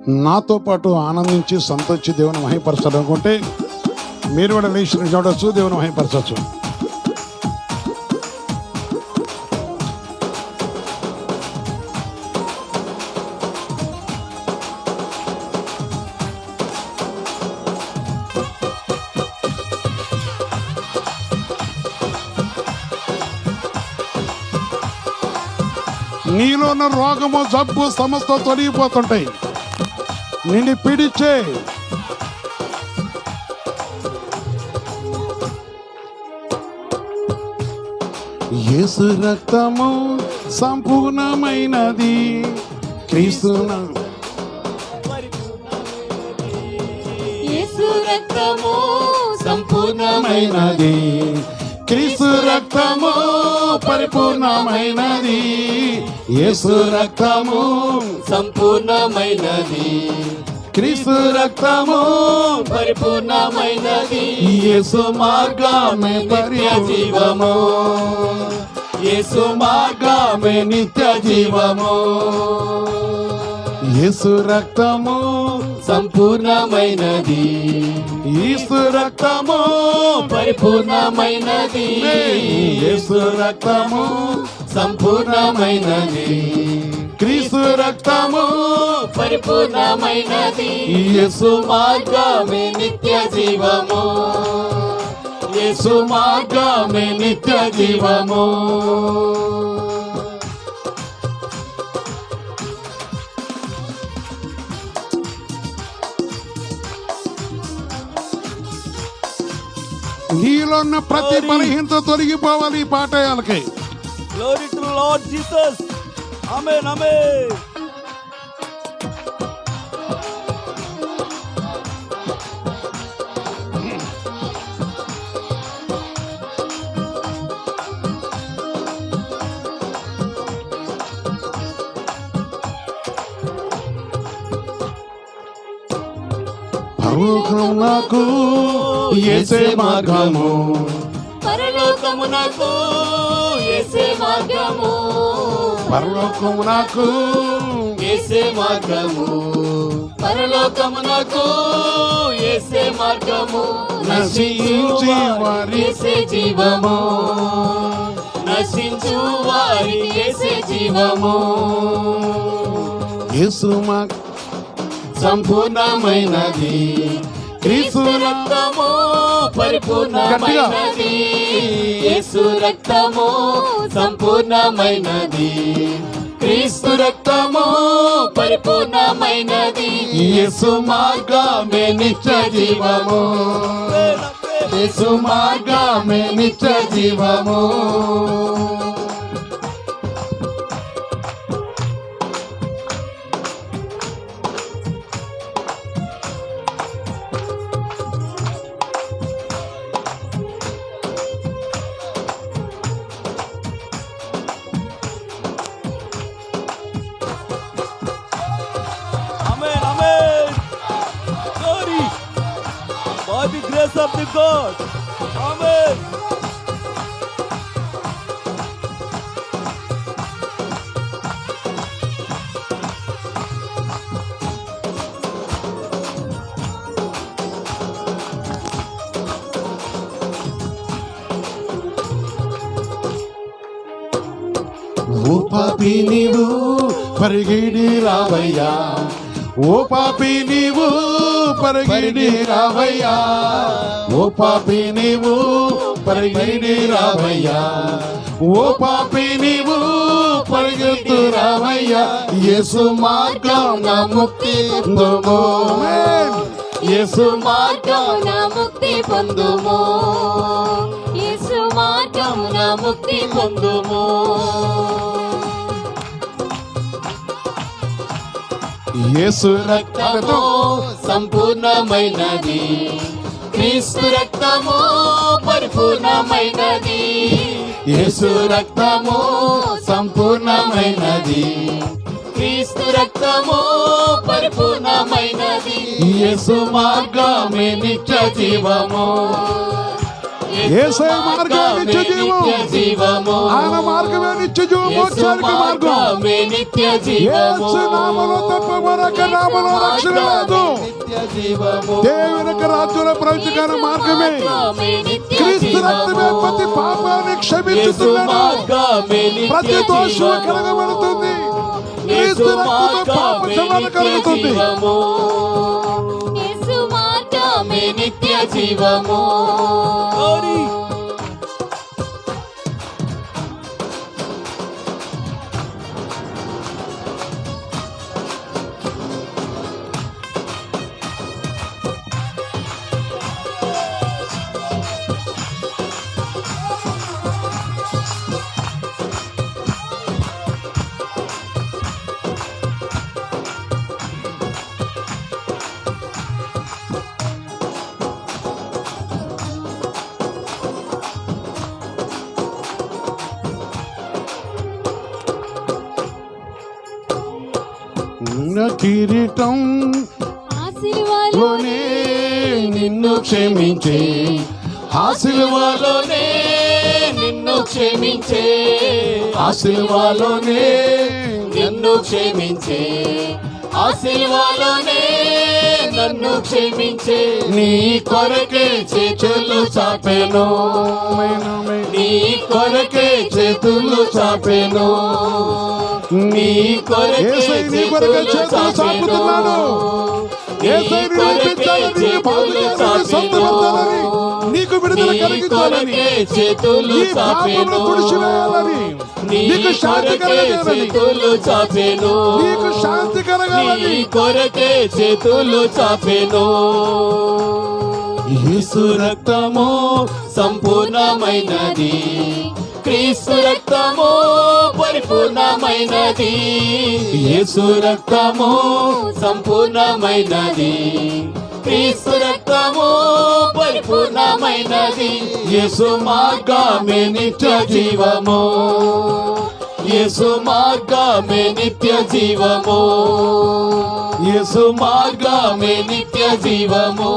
నాతో పాటు ఆనందించి సంతోషించి దేవుని మహిమపరచాలనుకుంటే మీరు కూడా లేచి చూడవచ్చు, దేవుని మహిమపరచవచ్చు. నీలో ఉన్న రోగము, జబ్బు, సమస్త తొలగిపోతుంటాయి. నిన్ను పీడించే యేసు రక్తము సంపూర్ణమైనది, క్రీస్తు యేసు రక్తము సంపూర్ణమైనది, క్రీస్తు రక్తము పరిపూర్ణమైనది, యేసు రక్తము సంపూర్ణమైనది, క్రీస్తు రక్తము పరిపూర్ణమైనది, యేసు మార్గమే నిత్య జీవము, యేసు మార్గమే నిత్య జీవము, యేసు రక్తము సంపూర్ణమైనది, యేసు రక్తము పరిపూర్ణమైనది, యేసు రక్తము సంపూర్ణమైనది, క్రీస్తు రక్తము పరిపూర్ణమైనది, యేసు మార్గమే నిత్య జీవము, యేసు మార్గమే నిత్య జీవము. నీలో ఉన్న ప్రతి బలహీనత తొలగిపోవాలి ఈ పాఠయాలకి. Glory to Lord Jesus. Amen, amen. పరలోకం నాకు యేసే మార్గము, పరలోకమునకు యేసే మార్గము, పరలోకం నాకు యేసే మార్గము, పరలోకమునకు యేసే మార్గము, నశించి వారి యేసే జీవము, నశించు వారి యేసే జీవము, యేసు సంపూర్ణమైనది, క్రీస్తు రక్తము పరిపూర్ణమైనది, యేసు రక్తము సంపూర్ణమైనది, క్రీస్తు రక్తము పరిపూర్ణమైనది, యేసు మార్గమే నిత్య జీవము, యేసు మార్గమే నిత్య జీవము. Amen, amen. Glory. By the grace of the God. Amen. ఓ పాపి నీవు పరిగిడి రావయ్యా, ఓ పాపి నీవు పరిగిడి రావయ్యా, ఓ పాపి నీవు పరిగిడి రావయ్యా, ఓ పాపి నీవు పరిగెత్తు రావయ్యా, యేసు మార్గం ముక్తి పొందుము, యేసు మార్గమున ముక్తి పొందుము, యేసు మార్గమున ముక్తి పొందుము, యేసు రక్తము సంపూర్ణమైనది, క్రీస్తు రక్తము పరిపూర్ణమైనది, యేసు రక్తము సంపూర్ణమైనది, క్రీస్తు రక్తము పరిపూర్ణమైనది, యేసు మార్గమే నిత్య జీవము, యేసయ్య మార్గమే నిత్య జీవం. జీవము ఆయన మార్గమే నిత్య జీవం, మోక్షానికి మార్గం. మార్గమే నిత్య జీవము యేసు నామములో తప్ప మరొక నామములో రక్షణ లేదు. దేవుని యొక్క రాజ్యంలో ప్రవేశించిన మార్గమే క్రీస్తు రక్తమే ప్రతి పాపాన్ని క్షమించుతున్నాడు, ప్రతి దోషము కలగబడుతుంది. క్రీస్తు రక్తంతో పాప క్షమాపణ కలుగుతుంది. యేసు మార్గమే నిత్య జీవము. కిరీటం ఆశీర్వాదలోనే నిన్ను క్షమించే, ఆశీర్వాదలోనే నిన్ను క్షమించే, ఆశీర్వాదలోనే నిన్ను క్షమించే, ఆశీర్వాదలోనే నన్ను క్షమించే. నీ కొరకే చేతులు చాపెను, నీ కొరకే చేతులు చాపెను, నీ కొరకే యేసయ్య నీ కొరకే చేతులు చాపుతున్నాడు. యేసయ్య నిన్ను రక్షించాలని, నిన్ను బాగు చేయాలని, స్వస్థపరచాలని, నీకు విడుదల కలిగించాలని, చేతులు నీ పాపమును తుడిచివేయాలని, నీకు శాంతి కలగాలని, నీకు శాంతి కలగాలని కొరకే చేతులు చాపెను. యేసు రక్తము సంపూర్ణమైనది, క్రీస్తు రక్తము పరిపూర్ణమైనది. యేసు రక్తము సంపూర్ణమైనది, క్రీస్తు రక్తము పరిపూర్ణమైనది. యేసు మార్గమే నిత్య జీవము, యేసు మార్గమే నిత్య జీవము, యేసు మార్గమే నిత్య జీవము.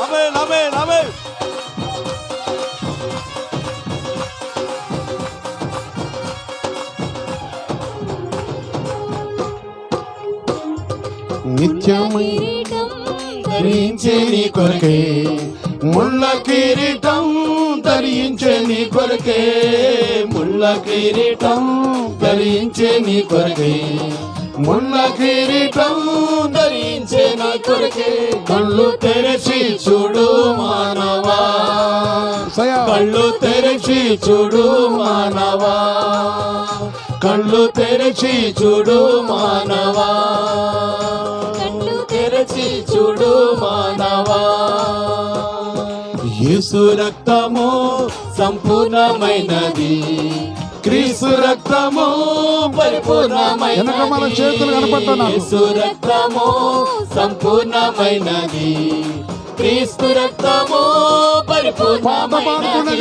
Amen, amen, amen. నిత్యమై ధరించే నీ కొరకే, ముళ్ళ కిరీటం ధరించే నీ కొరకే, ముళ్ళ కిరీటం ధరించే నీ కొరకే, ముళ్ళ కిరీటం ధరించే నీ కొరకే. కళ్ళు తెరచి చూడు మానవా, కళ్ళు తెరచి చూడు మానవా, కళ్ళు తెరచి చూడు మానవా, కళ్ళు తెరచి చూడు మానవా. యేసు రక్తము సంపూర్ణమైనది, క్రీస్తు రక్తము పరిపూర్ణమైనది. వెనక మన చేతులు కనపడుతున్నా. యేసు రక్తము సంపూర్ణమైనది, క్రీస్తు రక్తము పరిపూర్ణమైనది.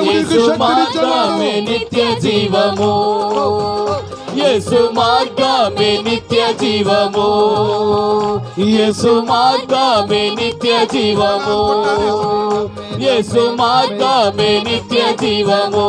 యేసు మార్గమే నిత్య జీవము, యేసు మార్గమే నిత్య జీవము, యేసు మార్గమే నిత్య జీవము, యేసు మార్గమే నిత్య జీవము.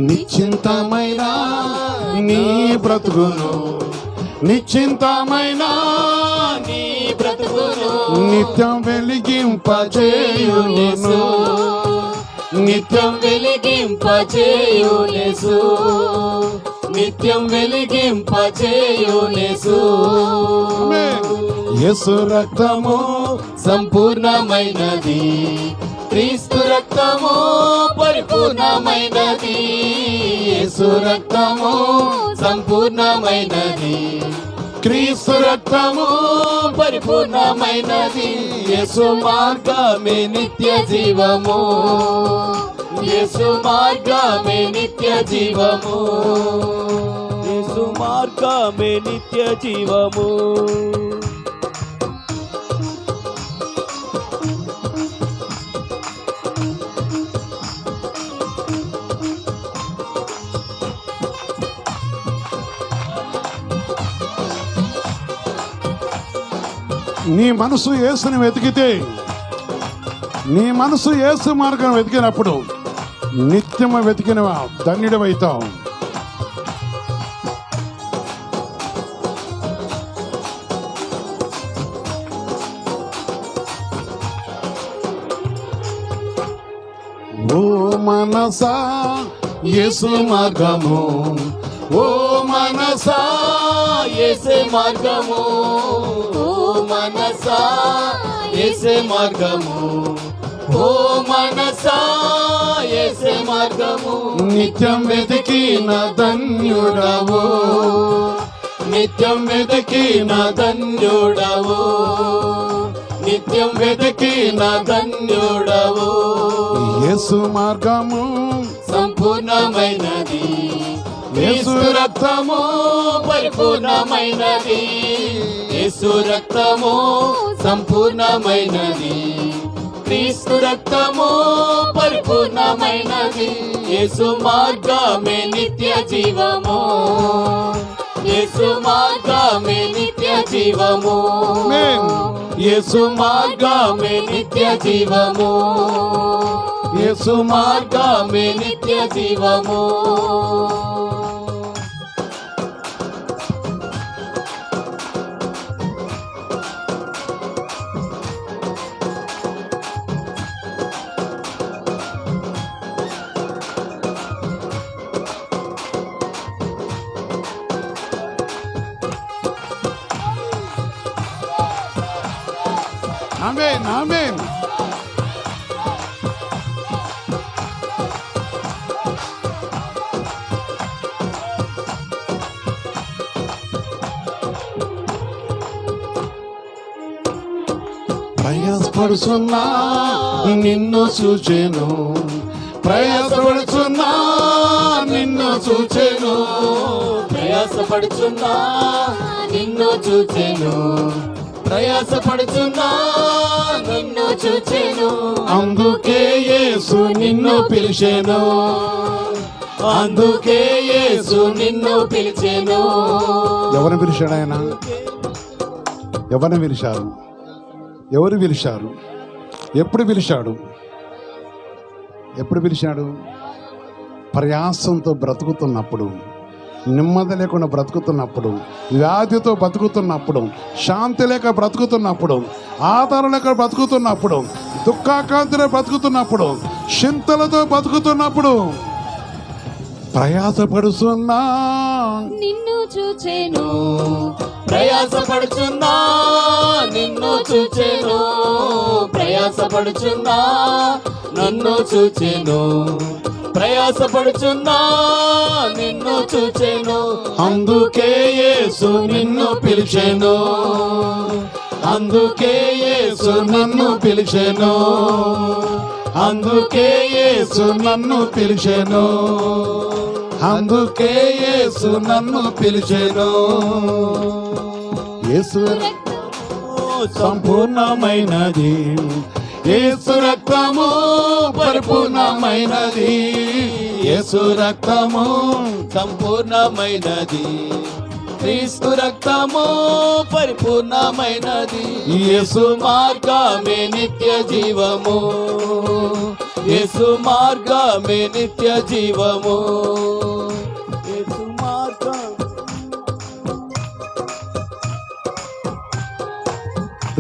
నిశ్చింతమైన నీ బ్రతుకును నిశ్చింతమైన నీ బ్రతుకును నిత్యం వెలిగింపజేయును. నిత్యం వెలిగింపచేయునేసు, నిత్యం వెలిగింపచేయునేసు. యేసు రక్తము సంపూర్ణమైనది, క్రీస్తు రక్తము పరిపూర్ణమైనది. యేసు రక్తము సంపూర్ణమైనది, క్రీస్తు రక్తము పరిపూర్ణమైనది. యేసు మార్గమే నిత్య జీవము, యేసు మార్గమే నిత్య జీవము, యేసు మార్గమే నిత్య జీవము. నీ మనసు యేసుని వెతికితే, నీ మనసు యేసు మార్గం వెతికినప్పుడు నిత్యము వెతికిన ధన్యుడవైతావు. ఓ మనసా యేసు మార్గము, ఓ మనసా యేసే మార్గము, ఓ మనసా యేసే మార్గము, ఓ మనసా యేసే మార్గము. నిత్యం వెతికిన ధన్యుడవు, నిత్యం వెతికిన ధన్యుడవు, నిత్యం వెతికిన ధన్యుడవు. యేసు మార్గము సంపూర్ణమైనది, యేసు రక్తము పరిపూర్ణమైనది. యేసు రక్తము సంపూర్ణమైనది, క్రీస్తు రక్తము పరిపూర్ణమైనది. యేసు మార్గమే నిత్య జీవము, యేసు మార్గమే నిత్య జీవము, యేసు మార్గమే నిత్య జీవము, యేసు మార్గమే నిత్య జీవము. ఆమేన్, ఆమేన్. ప్రయాసపడుచున్నా నిన్ను చూచెను, ప్రయాసపడుచున్నా నిన్ను చూచెను, ప్రయాసపడుచున్నా నిన్ను చూచెను, ప్రయాసపడుచున్నా నిన్ను చూచెను. అందుకే యేసు నిన్ను పిలిచెను, అందుకే యేసు నిన్ను పిలిచెను. ఎవరిని పిలిచాడు ఆయన? ఎవరిని పిలిచారు? ఎవరు పిలిచారు? ఎప్పుడు పిలిచాడు? ఎప్పుడు పిలిచాడు? ప్రయాసంతో బ్రతుకుతున్నప్పుడు, నెమ్మది లేకుండా బ్రతుకుతున్నప్పుడు, వ్యాధితో బ్రతుకుతున్నప్పుడు, శాంతి లేక బ్రతుకుతున్నప్పుడు, ఆధారం లేక బ్రతుకుతున్నప్పుడు, దుఃఖాకాంతిలో బ్రతుకుతున్నప్పుడు, చింతలతో బ్రతుకుతున్నప్పుడు ప్రయాసపడుతున్నా నిన్ను చూచెను, ప్రయాసపడుచున్నా నిన్ను చూచెను, ప్రయాసపడుచున్నా నన్ను చూచెను, ప్రయాసపడుచున్నా నిన్ను చూచెను. అందుకే యేసు నిన్ను పిలిచెను, అందుకే యేసు నన్ను పిలిచెను, అందుకే యేసు నన్ను పిలిచెను, అందుకే యేసు నన్ను పిలిచెను. యేసు సంపూర్ణమైనది, యేసు రక్తము పరిపూర్ణమైనది, యేసు రక్తము సంపూర్ణమైనది, క్రీస్తు రక్తము పరిపూర్ణమైనది. యేసు మార్గమే నిత్య జీవము, యేసు మార్గమే నిత్య జీవము, యేసు మార్గం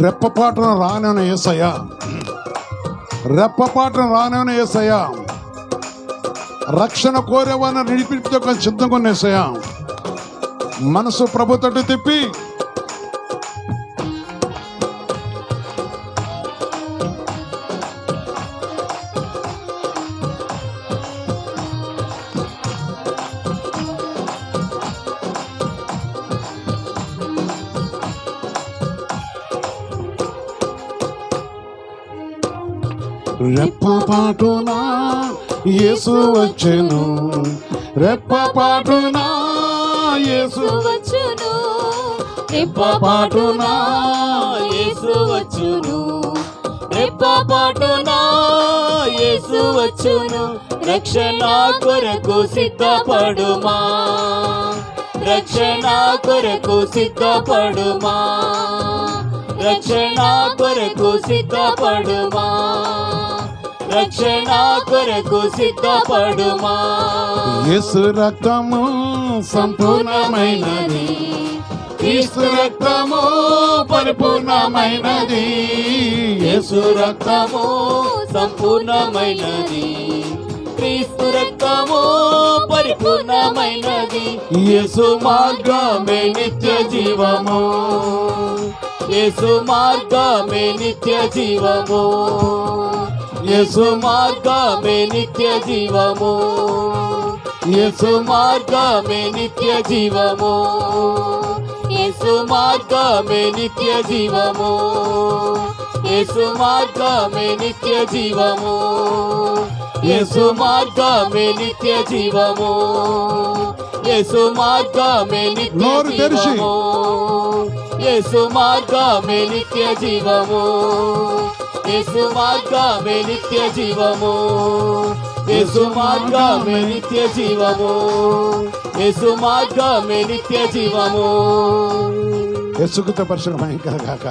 రెప్పపాటున రానైన యేసయ్య, రెప్పపాటున రానైన యేసయ్య, రక్షణ కోరేవారిని నడిపించక సిద్ధంగా ఉన్న యేసయ్య, మనసు ప్రభు తట్టు తిప్పి రెప్పపాటున యేసు వచ్చెను, రెప్పపాటున యేసు వచ్చును రెప్పపాటున యేసు వచ్చును రెప్పపాటున యేసు వచ్చును రక్షణ కొరకు సిద్ధపడుమా రక్షణ కొరకు సిద్ధపడుమా రక్షణ కొరకు సిద్ధపడుమా రక్షణ కొరకు సిద్ధపడుమా యేసు రక్తము సంపూర్ణమైనది, క్రీస్తు రక్తము పరిపూర్ణమైనది, యేసు రక్తము సంపూర్ణమైనది క్రీస్తు రక్తము పరిపూర్ణమైనది యేసు మార్గమే నిత్య జీవము యేసు మార్గమే నిత్య జీవము యేసు మార్గమే నిత్య జీవము యేసు మార్గమే నిత్య జీవము యేసు మార్గమే నిత్య జీవము యేసు మార్గమే నిత్య జీవము యేసు మార్గమే నిత్య జీవము యేసు మార్గమే నోరు నిత్య తెరిచి. జీవము యేసు మార్గమే నిత్య జీవము యేసు మార్గమే నిత్య జీవము యేసు మార్గమే నిత్య జీవము యేసు మార్గమే నిత్య జీవము యేసుకృత పరిశ్రమ భయంకర కాక